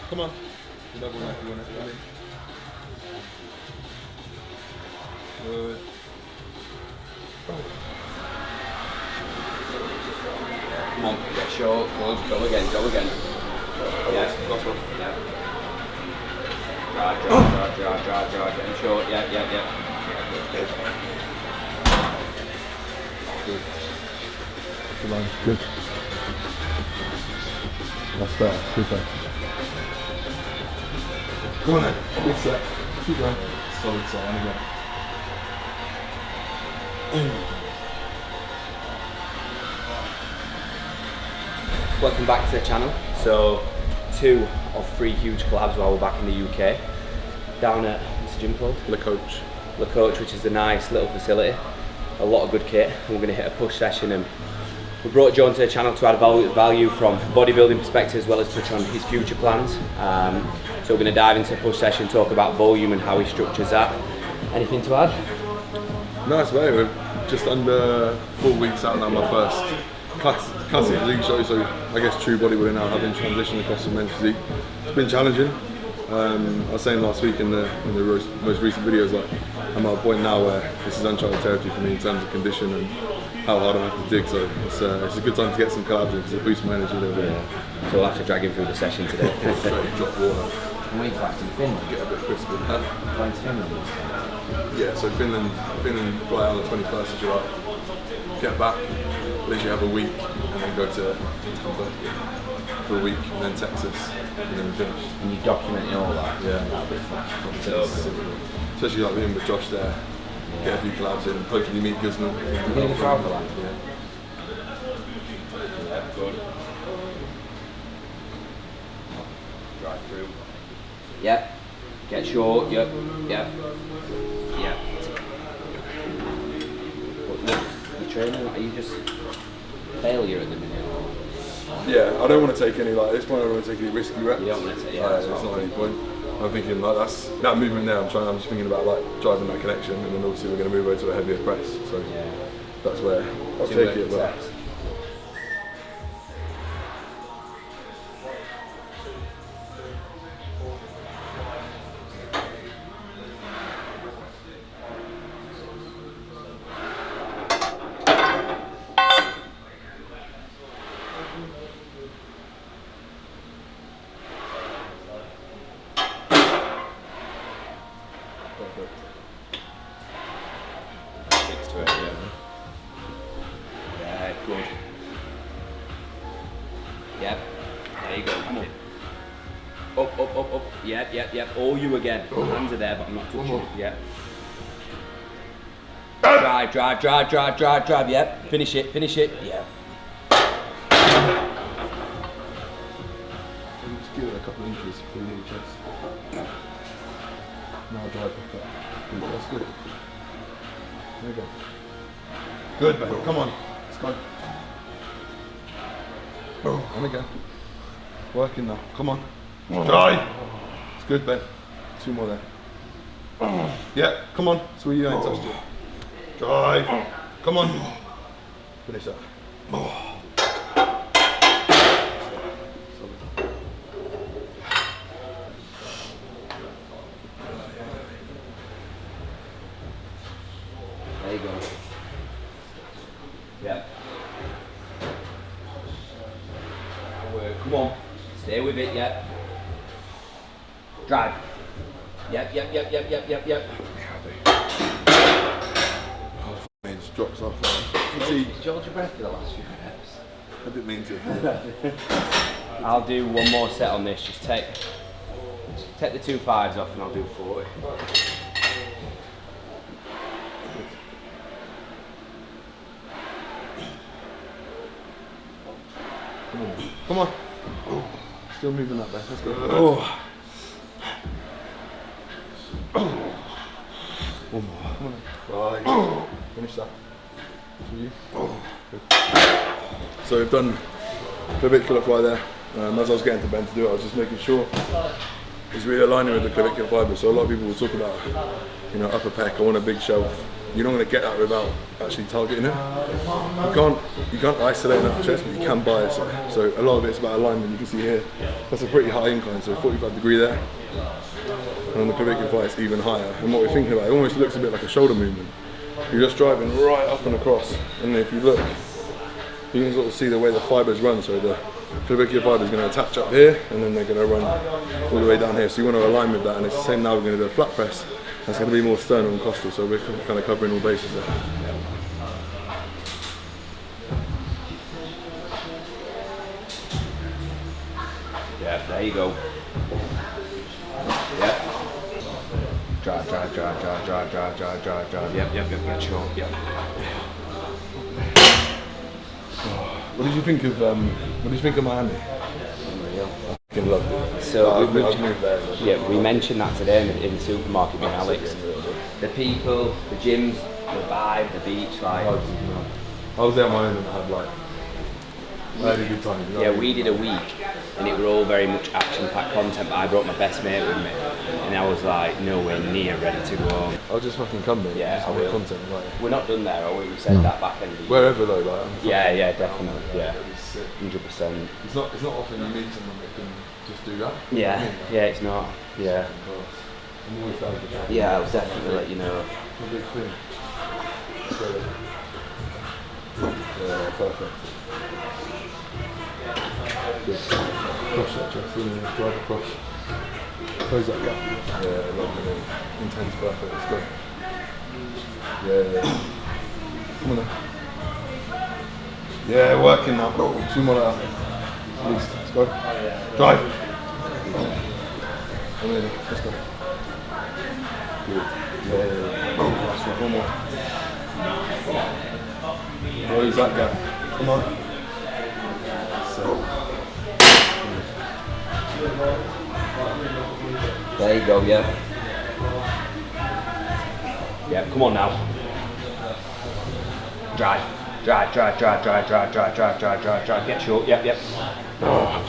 Come on. Another one if you want it. Good. Come on, get short, close, go again. Yes, last one. Yeah. Drive, getting short, yeah. Good. Good line, good. That's better, good there. Come on then, good set. Keep going. Solid side again. Welcome back to the channel. So 2 of 3 huge collabs while we're back in the UK. Down at, what's the gym called? Le Coach, which is a nice little facility. A lot of good kit, and we're going to hit a push session. And we brought Joe to the channel to add value from bodybuilding perspective, as well as touch on his future plans. So we're going to dive into the push session, talk about volume and how he structures that. Anything to add? nice mate, we're just under 4 weeks out now, my first classic league show, so I guess true bodybuilding now, having transitioned across the men's physique. It's been challenging. I was saying last week in the most recent videos, like I'm at a point now where this is uncharted territory for me in terms of condition and how hard I have to dig. So it's a good time to get some collabs in because it boosts my energy a little bit. Yeah. So we'll have to drag him through the session today. Straight drop water. And where are you flying to Finland? Get a bit crispy. Flying to Finland? Yeah, so Finland fly out on the 21st of July. Get back, literally have a week, and then go to Tampa for a week, and then Texas, and then we finish. And you documenting all that? Yeah. That'll be fun. Especially like being with Josh there, get a few collabs in, hopefully meet Guzman. You're going to try for that? Yeah. Yeah, good. Drive through. Yep. Get short. Yep. What training? Are you just failure at the minute? Or? Yeah, I don't want to take any, like, at this point I don't want to take any risky reps. You don't want to take, it's not any point. I'm thinking like that movement there, I'm just thinking about like driving that connection, and then obviously we're going to move over to a heavier press, so that's where I'll take it. But good. Yep. There you go. Come on. Up. Yep. All you again. My hands are there, but I'm not touching. Yep. Drive. Yep. Finish it. Yep. just give it a couple of inches through the chest. Now drive back up. That's good. There you go. Good, man. Come on. Let's go. And again. Working now. Come on. Drive. It's good, Ben. 2 more there. Yeah, come on. So you ain't touched it. Drive. Come on. Finish that. There you go. Yeah. Come on. Stay with it, yep. Drive. Yep. Oh, it just drops off. Did you hold your breath for the last few reps? I didn't mean to. I'll do one more set on this. Just take the 2 5s off and I'll do 40. Come on. Still moving that back. Let's go. One more. Come on. Right. Finish that. To you. Good. So we've done a bit fly there. As I was getting to Ben to do it, I was just making sure is realigning with the clavicular fibre. So a lot of people will talk about, you know, upper pec, I want a big shelf. You're not going to get that without actually targeting it. You can't isolate that chest, but you can bias it. So a lot of it's about alignment. You can see here, that's a pretty high incline, so 45-degree there. And on the clavicular fibre, it's even higher. And what we're thinking about, it almost looks a bit like a shoulder movement. You're just driving right up and across, and if you look, you can sort of see the way the fibres run. So the clavicular fibre is going to attach up here, and then they're going to run all the way down here. So you want to align with that, and it's the same now. We're going to do a flat press. That's going to be more sternal and costal, so we're kind of covering all bases there. Yeah, there you go. Yep. Drive. Yep, sure. Yep. What did you think of Miami? Unreal. I fucking loved it. So I've moved there. we mentioned that today in the supermarket with Alex. The people, the gyms, the vibe, the beach, like. I was there on my own and I had a good time. You know Yeah, we did a week and it were all very much action-packed content, but I brought my best mate with me and I was like nowhere near ready to go home. I'll just fucking come there. Yeah, just I make will. content. Like, We're not done there, are we? We said that back in the wherever though, like. Yeah, definitely. Yeah, 100%. It's not often you meet someone that can just do that. Yeah, it's not. Yeah. I'm always down for that. Yeah, I'll definitely let you know. It's a big thing. So, yeah, perfect. Good. Cross that chest, drive across. Close that gap. Yeah, lovely. Intense, perfect. Let's go. Yeah. Come on now. Yeah, working now. 2 more out. At least. Let's go. Drive. I'm ready. Let's go. Good. Yeah. Last one. One more. Close that gap. Come on. So. There you go, yeah. Yeah, come on now. Drive. Get short, yep. Oh.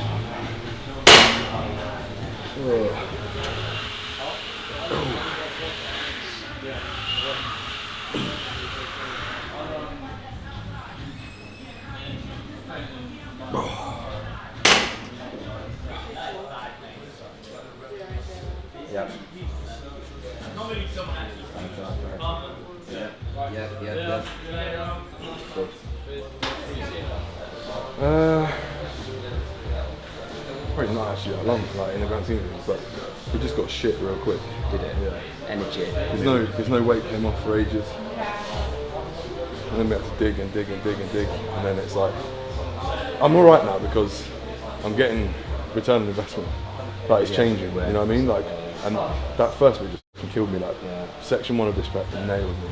Yep. Yep. Good. Probably not actually that long, like in the grand scheme of things, but we just got shit real quick. Did it? Yeah. Energy. There's no weight came off for ages, and then we had to dig, and then it's like I'm all right now because I'm getting return on investment. Like it's changing, you know what I mean? Like, and that first week just killed me. Like section 1 of this prep nailed me,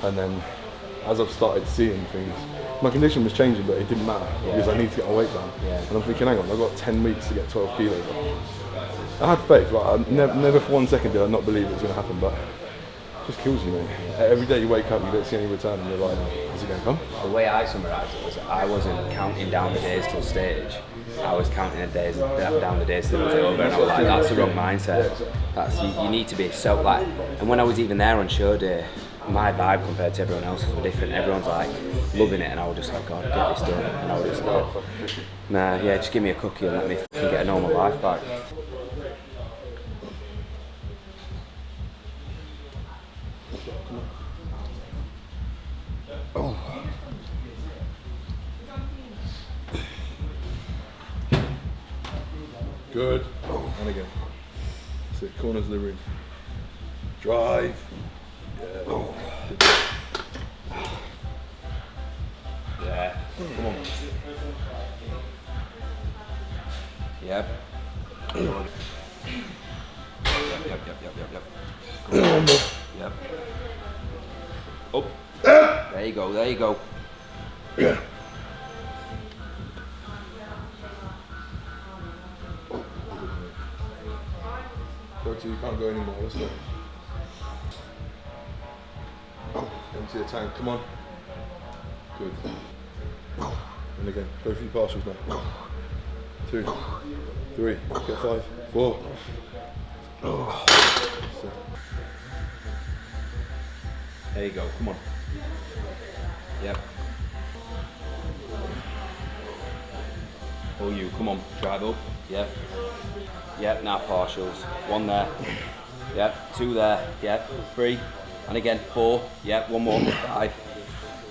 and then as I've started seeing things, my condition was changing, but it didn't matter because I need to get my weight down. And I'm thinking, hang on, I've got 10 weeks to get 12 kilos off. I had faith, like I never for 1 second did I not believe it was going to happen, but it just kills you, mate. Every day you wake up, you don't see any return, and you're like, is it going to come? The way I summarised it was I wasn't counting down the days till stage. I was counting the days down the days till it was over, and I was like, that's the wrong mindset. That's you need to be so like. And when I was even there on show day, my vibe compared to everyone else's was different. Everyone's like loving it, and I was just like, God, get this done. And I was just like, nah, yeah, just give me a cookie and let me fucking get a normal life back. Oh. Good. And again. That's it. Corners of the ring. Drive. Yeah. Yeah. Come on. Yep. Yep. Come on. Yep. Up. There you go. Yeah. Go to, you can't go anymore, let's go. Empty the tank, come on. Good. And again, go through your partials now. 2, 3, get 5, 4, Oh. There you go, come on. Yep. Pull you, come on, drive up. Yep. Yep, now partials. 1 there. Yep, 2 there. Yep, 3. And again, 4. Yep, 1 more. 5.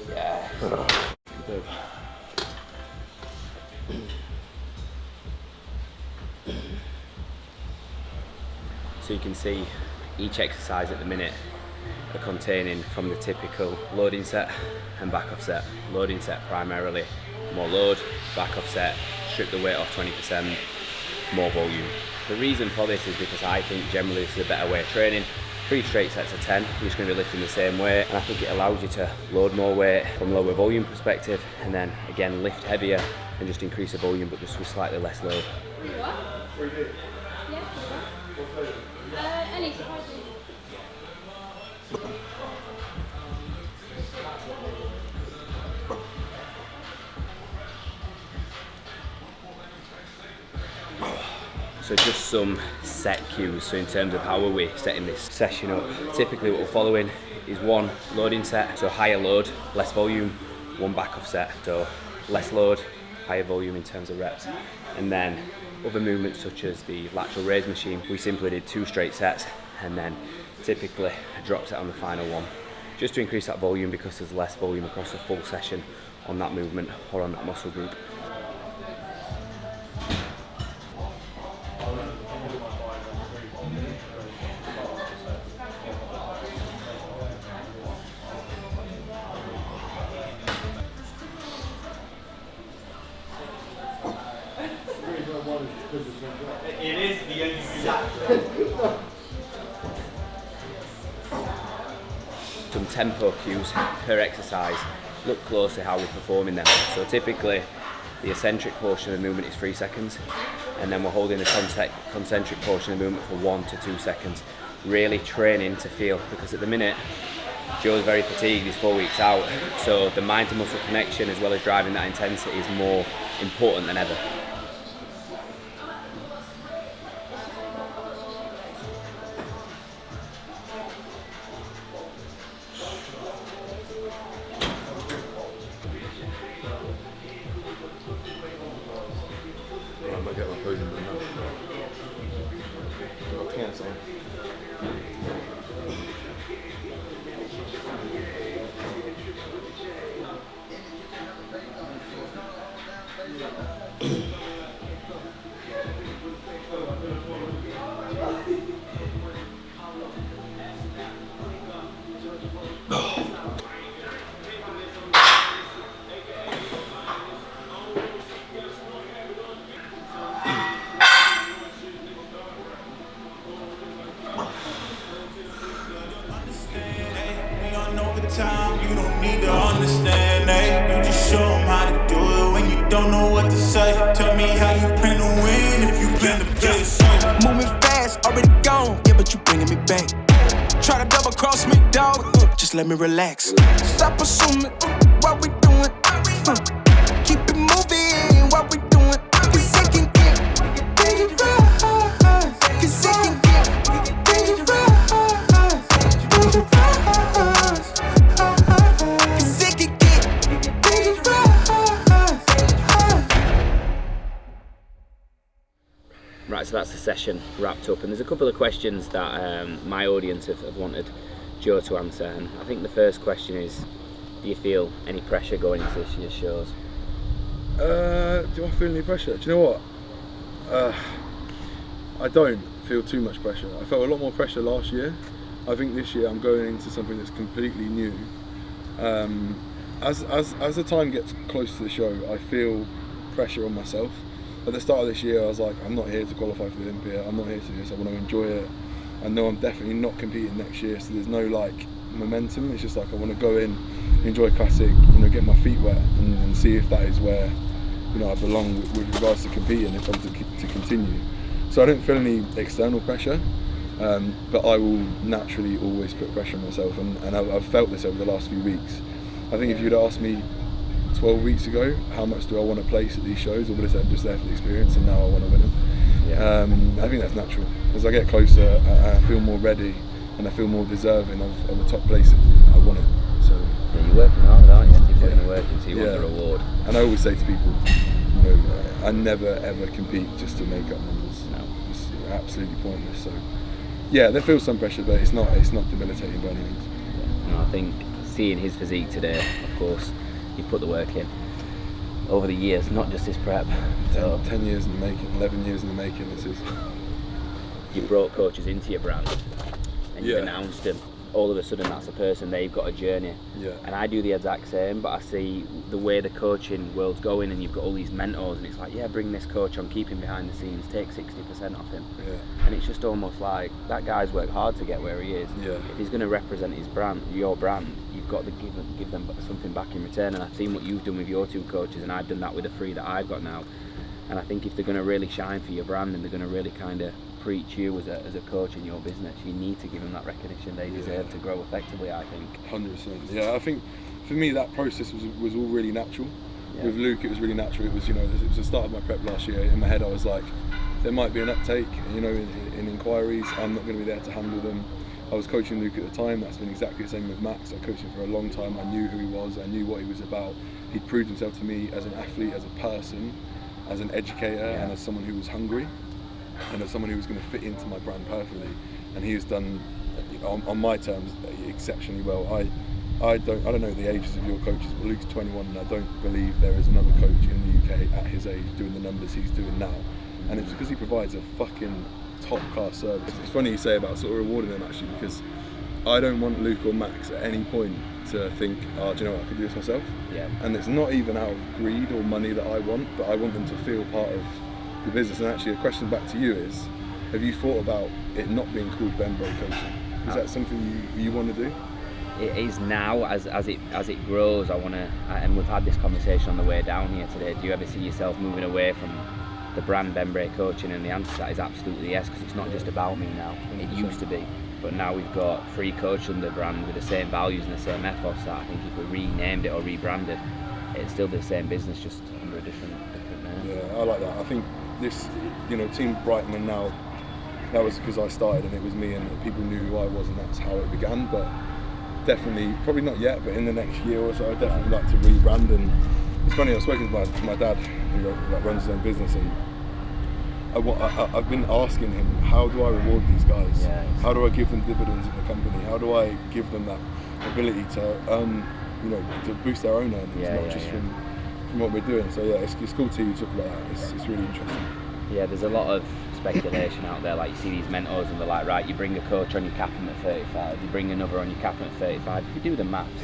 Yeah. So you can see each exercise at the minute are containing from the typical loading set and back off set. Loading set primarily, more load, back off set, strip the weight off 20%, more volume. The reason for this is because I think generally this is a better way of training. 3 straight sets of 10, you're just going to be lifting the same weight, and I think it allows you to load more weight from a lower volume perspective, and then again lift heavier and just increase the volume but just with slightly less load. So just some set cues. So in terms of how are we setting this session up, typically what we're following is 1 loading set, so higher load, less volume, 1 back off set, so less load, higher volume in terms of reps. And then other movements such as the lateral raise machine, we simply did 2 straight sets and then typically a drop set on the final one, just to increase that volume because there's less volume across a full session on that movement or on that muscle group. It is the exact. Some tempo cues per exercise. Look closely how we're performing them. So typically the eccentric portion of the movement is 3 seconds, and then we're holding the concentric portion of the movement for 1 to 2 seconds. Really training to feel, because at the minute Joe's very fatigued, he's 4 weeks out, so the mind to muscle connection as well as driving that intensity is more important than ever. I might get my posing done now. I've got pants on. Time, you don't need to understand, eh? You just show them how to do it when you don't know what to say. Tell me how you plan to win if you plan to play it safe. Moving fast, already gone, yeah, but you bringing me back. Try to double cross me, dog, just let me relax. Stop assuming what we doing. Keep it moving, what we doing. Cause it can get dangerous. Cause it can get dangerous. Right, so that's the session wrapped up, and there's a couple of questions that my audience have wanted Joe to answer, and I think the first question is, do you feel any pressure going into this year's shows? Do I feel any pressure? Do you know what? I don't feel too much pressure. I felt a lot more pressure last year. I think this year I'm going into something that's completely new. As the time gets close to the show, I feel pressure on myself. At the start of this year, I was like, I'm not here to qualify for the Olympia. I'm not here to do this. I want to enjoy it. I know I'm definitely not competing next year, so there's no like momentum. It's just like I want to go in, enjoy Classic, get my feet wet, and see if that is where I belong with regards to competing, if I'm to continue. So I don't feel any external pressure, but I will naturally always put pressure on myself, and I've felt this over the last few weeks. I think if you'd asked me 12 weeks ago, how much do I want to place at these shows, or would have said just there for the experience, and now I want to win them. Yeah. I think that's natural. As I get closer, I feel more ready and I feel more deserving of a top place. I want it. So yeah, you're working hard, aren't you? You're putting the work in, so you want the reward. And I always say to people, I never ever compete just to make up numbers. No. It's absolutely pointless. So yeah, there feels some pressure, but it's not debilitating by any means. Yeah. No, I think seeing his physique today, of course, you've put the work in over the years, not just this prep. 10 years in the making, 11 years in the making. This is. You brought coaches into your brand, and you've announced them. All of a sudden, that's a person, they've got a journey. Yeah. And I do the exact same, but I see the way the coaching world's going, and you've got all these mentors, and it's like, yeah, bring this coach on, keep him behind the scenes, take 60% off him. Yeah. And it's just almost like that guy's worked hard to get where he is. Yeah. If he's going to represent his brand, your brand, you've got to give them something back in return. And I've seen what you've done with your 2 coaches, and I've done that with the 3 that I've got now. And I think if they're going to really shine for your brand, and they're going to really kind of preach you as a coach in your business, you need to give them that recognition they deserve to grow effectively, I think. 100%. Yeah, I think for me that process was all really natural. Yeah. With Luke, it was really natural. It was it was the start of my prep last year. In my head, I was like, there might be an uptake, in inquiries. I'm not going to be there to handle them. I was coaching Luke at the time. That's been exactly the same with Max. I coached him for a long time. I knew who he was. I knew what he was about. He'd proved himself to me as an athlete, as a person, as an educator, and as someone who was hungry, and as someone who was going to fit into my brand perfectly. And he has done, on my terms, exceptionally well. I don't know the ages of your coaches, but Luke's 21, and I don't believe there is another coach in the UK at his age doing the numbers he's doing now. And it's because he provides a fucking top-class service. It's funny you say about sort of rewarding them, actually, because I don't want Luke or Max at any point to think, do you know what, I could do this myself. Yeah. And it's not even out of greed or money that I want, but I want them to feel part of the business. And actually, a question back to you is, have you thought about it not being called Bray Coaching? Is that something you want to do? It is now. As it grows, I want to, and we've had this conversation on the way down here today. Do you ever see yourself moving away from the brand Bray Coaching? And the answer to that is absolutely yes, because it's not just about me now. It used to be, but now we've got 3 coaches under the brand with the same values and the same ethos. That I think if we renamed it or rebranded, it's still the same business, just under a different name. Yeah, I like that. I think this, Team Brightman now, that was because I started and it was me, and people knew who I was, and that's how it began. But definitely, probably not yet, but in the next year or so, I'd definitely like to rebrand. And it's funny, I've spoken to my dad, who runs his own business, and I've been asking him, how do I reward these guys? Yeah, how do I give them dividends in the company? How do I give them that ability to earn, to boost their own earnings, not just from what we're doing? So yeah, it's cool to talk about that. It's really interesting. Yeah, there's a lot of speculation out there. Like, you see these mentors and they're like, right, you bring a coach on, you cap them at 35. You bring another on, you cap them at 35. If you do the maths,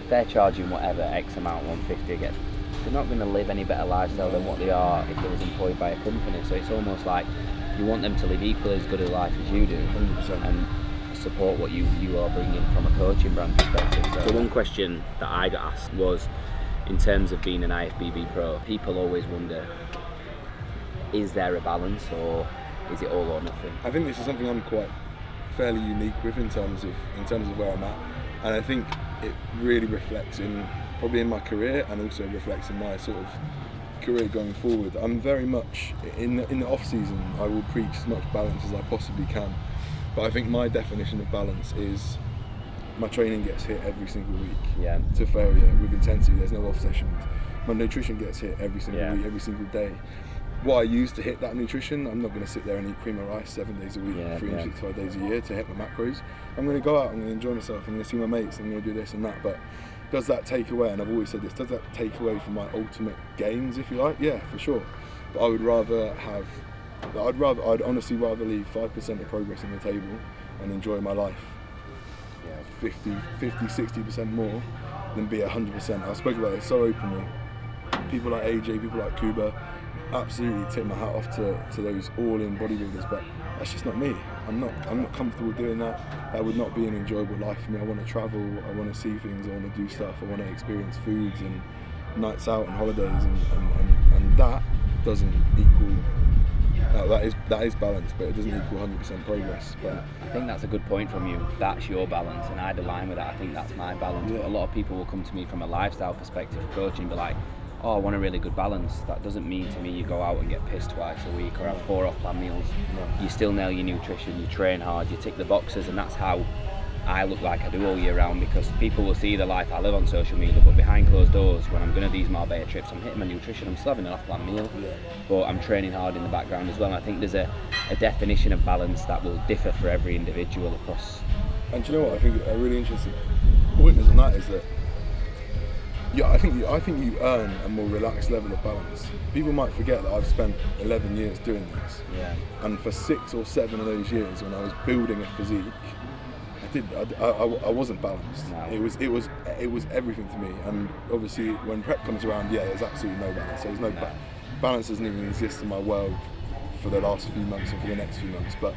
they're charging whatever X amount, 150 again. They're not going to live any better lifestyle than what they are if they was employed by a company. So it's almost like you want them to live equally as good a life as you do, 100%. and support what you are bringing from a coaching brand perspective. So the one question that I got asked was, in terms of being an IFBB Pro, people always wonder, is there a balance, or is it all or nothing? I think this is something I'm quite fairly unique with in terms of where I'm at, and I think it really reflects probably in my career, and also reflects in my sort of career going forward. I'm very much in the off season, I will preach as much balance as I possibly can, but I think my definition of balance is my training gets hit every single week to failure with intensity. There's no off sessions. My nutrition gets hit every single week, every single day. What I use to hit that nutrition, I'm not going to sit there and eat cream of rice 7 days a week, 365 days a year to hit my macros. I'm going to go out, I'm going to enjoy myself, I'm going to see my mates, I'm going to do this and that. But does that take away, and I've always said this, does that take away from my ultimate gains, if you like? Yeah, for sure. But I'd honestly rather leave 5% of progress on the table and enjoy my life 50, 60% more than be 100%. I spoke about this so openly. People like AJ, people like Kuba, absolutely tip my hat off to those all-in bodybuilders, but that's just not me. I'm not comfortable doing that. That would not be an enjoyable life for me. I want to travel, I want to see things, I want to do stuff, I want to experience foods and nights out and holidays, and that doesn't equal. That is balance, but it doesn't equal 100% progress. But I think that's a good point from you. That's your balance, and I'd align with that. I think that's my balance. But a lot of people will come to me from a lifestyle perspective of coaching and be like, oh, I want a really good balance. That doesn't mean to me you go out and get pissed twice a week or have 4 off-plan meals. No. You still nail your nutrition, you train hard, you tick the boxes, and that's how I look like I do all year round, because people will see the life I live on social media, but behind closed doors, when I'm going to these Marbella trips, I'm hitting my nutrition, I'm still having an off-plan meal, but I'm training hard in the background as well. And I think there's a definition of balance that will differ for every individual across. And do you know what? I think a really interesting point is on that is that I think you earn a more relaxed level of balance. People might forget that I've spent 11 years doing this, and for 6 or 7 of those years when I was building a physique, I wasn't balanced. No. It was everything to me. And obviously when prep comes around, there's absolutely no balance. There's no balance doesn't even exist in my world for the last few months and for the next few months. But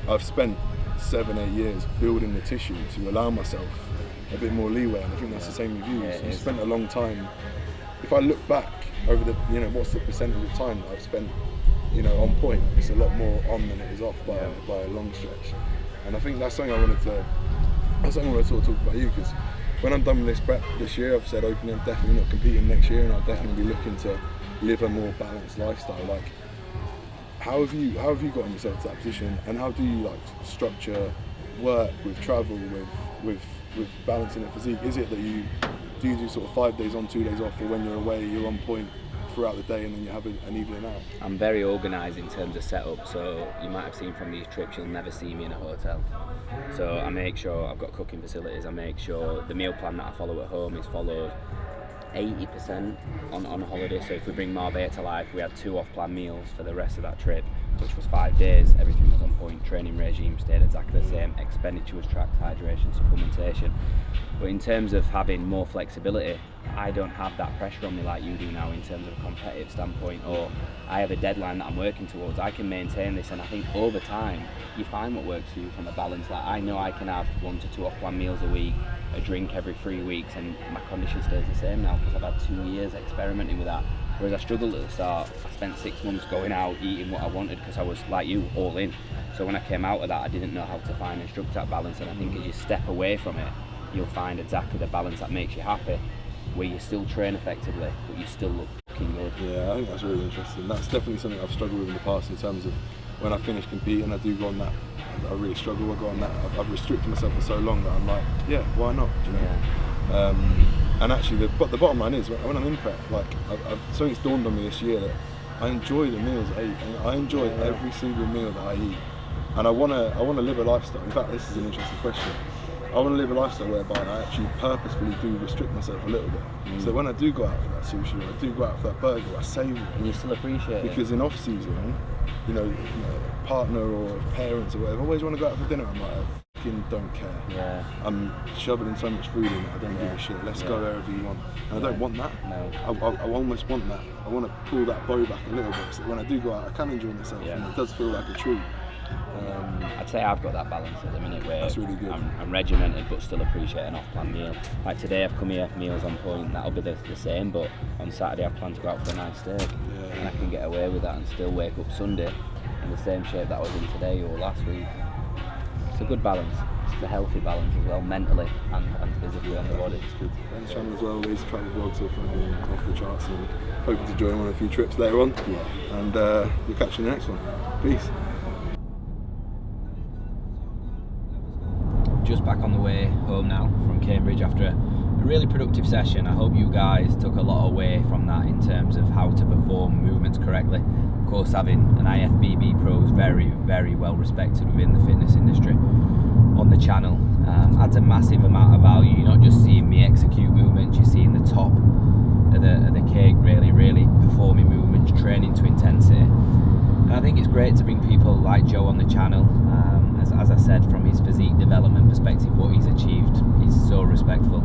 I've spent 7-8 years building the tissue to allow myself a bit more leeway, and I think that's the same with you. So you spent a long time. If I look back over the, what's the percentage of time that I've spent, on point? It's a lot more on than it is off by a long stretch. And I think that's something I wanted to sort of talk about you, because when I'm done with this prep this year, I've said openly I'm definitely not competing next year, and I'll definitely be looking to live a more balanced lifestyle. Like, how have you gotten yourself to that position, and how do you structure work with travel with balancing a physique? Is it that you do sort of 5 days on, 2 days off, or when you're away you're on point throughout the day and then you have an evening out? I'm very organised in terms of setup, so you might have seen from these trips you'll never see me in a hotel. So I make sure I've got cooking facilities, I make sure the meal plan that I follow at home is followed 80% on holiday. So if we bring Marbella to life, we had 2 off-plan meals for the rest of that trip, which was 5 days. Everything was on point, training regime stayed exactly the same, expenditure was tracked, hydration, supplementation. But in terms of having more flexibility, I don't have that pressure on me like you do now in terms of a competitive standpoint, or I have a deadline that I'm working towards. I can maintain this, and I think over time you find what works for you from a balance. Like, I know I can have 1 to 2 off-plan meals a week, a drink every 3 weeks, and my condition stays the same now because I've had 2 years experimenting with that. Whereas I struggled at the start. I spent 6 months going out, eating what I wanted, because I was, like you, all in. So when I came out of that, I didn't know how to find and structure that balance, and I think as you step away from it, you'll find exactly the balance that makes you happy, where you still train effectively, but you still look fucking good. Yeah, I think that's really interesting. That's definitely something I've struggled with in the past, in terms of when I finish competing, I do go on that. I really struggle. I go on that. I've restricted myself for so long that I'm like, why not? Do you know? Yeah. And actually, the bottom line is, when I'm in prep, something's dawned on me this year that I enjoy the meals I eat. I enjoy every single meal that I eat, and I want to live a lifestyle. In fact, this is an interesting question. I want to live a lifestyle whereby I actually purposefully do restrict myself a little bit. So when I do go out for that sushi, or I do go out for that burger, I savour it. And you still appreciate it. Because in off season, partner or parents or whatever always want to go out for dinner. I'm like, I fucking don't care. Yeah. I'm shoveling so much food in it, I don't give a shit. Let's go wherever you want. And I don't want that. No. I almost want that. I want to pull that bow back a little bit, so that when I do go out, I can enjoy myself, and it does feel like a treat. I'd say I've got that balance at the minute where that's really good. I'm regimented but still appreciate an off-plan meal. Like today I've come here, meals on point, that'll be the same, but on Saturday I've planned to go out for a nice steak, and I can get away with that and still wake up Sunday in the same shape that I was in today or last week. It's a good balance. It's a healthy balance as well, mentally and physically on the body. It's good. And the channel as well, these travel vlogs are off the charts, and hoping to join on a few trips later on. And we'll catch you in the next one. Peace. Just back on the way home now from Cambridge after a really productive session. I hope you guys took a lot away from that in terms of how to perform movements correctly. Of course, having an IFBB Pro is very, very well respected within the fitness industry on the channel. Adds a massive amount of value. You're not just seeing me execute movements, you're seeing the top of the cake, really performing movements, training to intensity. And I think it's great to bring people like Joe on the channel. As I said, from his physique development perspective, what he's achieved, he's so respectful.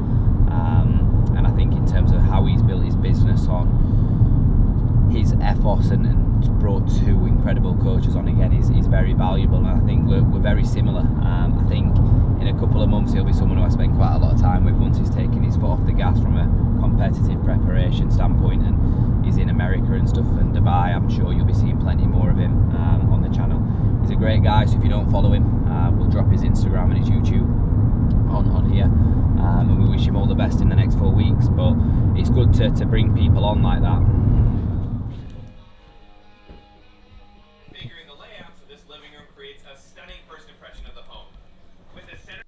And I think in terms of how he's built his business on his ethos and brought 2 incredible coaches on again is very valuable. And I think we're very similar. I think in a couple of months he'll be someone who I spend quite a lot of time with once he's taken his foot off the gas from a competitive preparation standpoint, and he's in America and stuff and Dubai. I'm sure you'll be seeing plenty more of him on the channel. He's a great guy, so if you don't follow him, we'll drop his Instagram and his YouTube on here, and we wish him all the best in the next 4 weeks, but it's good to bring people on like that. Figuring the layout so this living room creates a stunning first impression of the home. With the center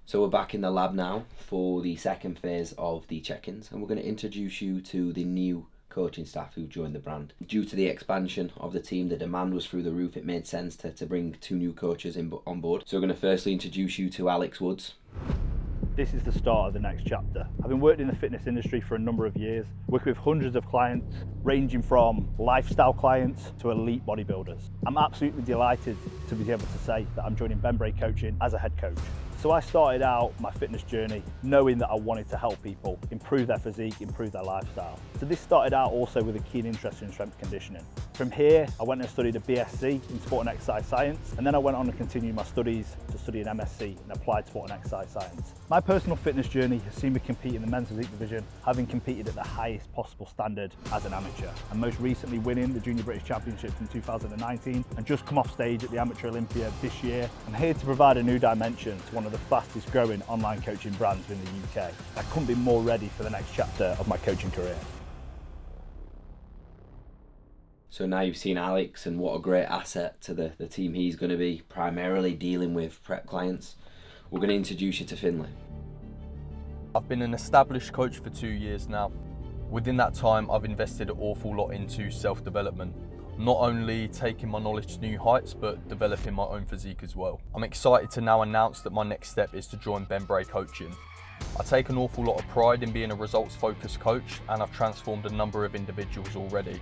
So we're back in the lab now for the second phase of the check-ins, and we're going to introduce you to the new coaching staff who joined the brand. Due to the expansion of the team, the demand was through the roof. It made sense to bring 2 new coaches on board. So we're going to firstly introduce you to Alex Woods. This is the start of the next chapter. Having worked in the fitness industry for a number of years, working with hundreds of clients, ranging from lifestyle clients to elite bodybuilders. I'm absolutely delighted to be able to say that I'm joining Bray Coaching as a head coach. So I started out my fitness journey knowing that I wanted to help people improve their physique, improve their lifestyle. So this started out also with a keen interest in strength conditioning. From here, I went and studied a BSc in sport and exercise science, and then I went on to continue my studies to study an MSc in applied sport and exercise science. My personal fitness journey has seen me compete in the men's physique division, having competed at the highest possible standard as an amateur, and most recently winning the Junior British Championships in 2019, and just come off stage at the Amateur Olympia this year. I'm here to provide a new dimension to one of the fastest growing online coaching brands in the UK. I couldn't be more ready for the next chapter of my coaching career. So now you've seen Alex and what a great asset to the team he's going to be, primarily dealing with prep clients. We're going to introduce you to Finlay. I've been an established coach for 2 years now. Within that time, I've invested an awful lot into self-development. Not only taking my knowledge to new heights, but developing my own physique as well. I'm excited to now announce that my next step is to join Bray Coaching. I take an awful lot of pride in being a results-focused coach, and I've transformed a number of individuals already.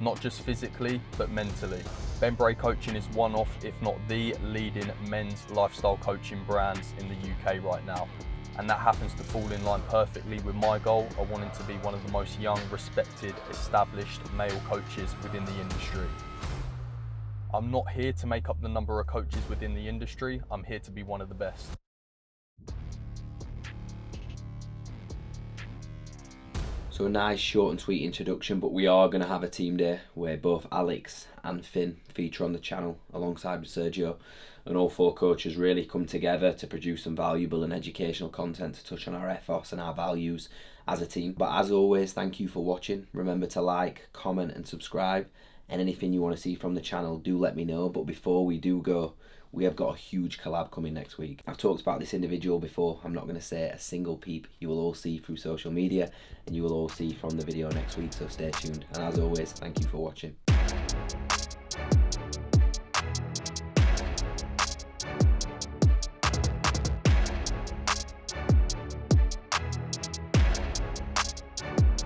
Not just physically, but mentally. Bray Coaching is one of, if not the leading men's lifestyle coaching brands in the UK right now. And that happens to fall in line perfectly with my goal of wanting to be one of the most young, respected, established male coaches within the industry. I'm not here to make up the number of coaches within the industry, I'm here to be one of the best. So a nice short and sweet introduction, but we are going to have a team day where both Alex and Finn feature on the channel alongside with Sergio, and all 4 coaches really come together to produce some valuable and educational content to touch on our ethos and our values as a team. But as always, thank you for watching. Remember to like, comment and subscribe, and anything you want to see from the channel, do let me know. But before we do go, we have got a huge collab coming next week. I've talked about this individual before. I'm not going to say a single peep. You will all see through social media, and you will all see from the video next week, so stay tuned. And as always, thank you for watching.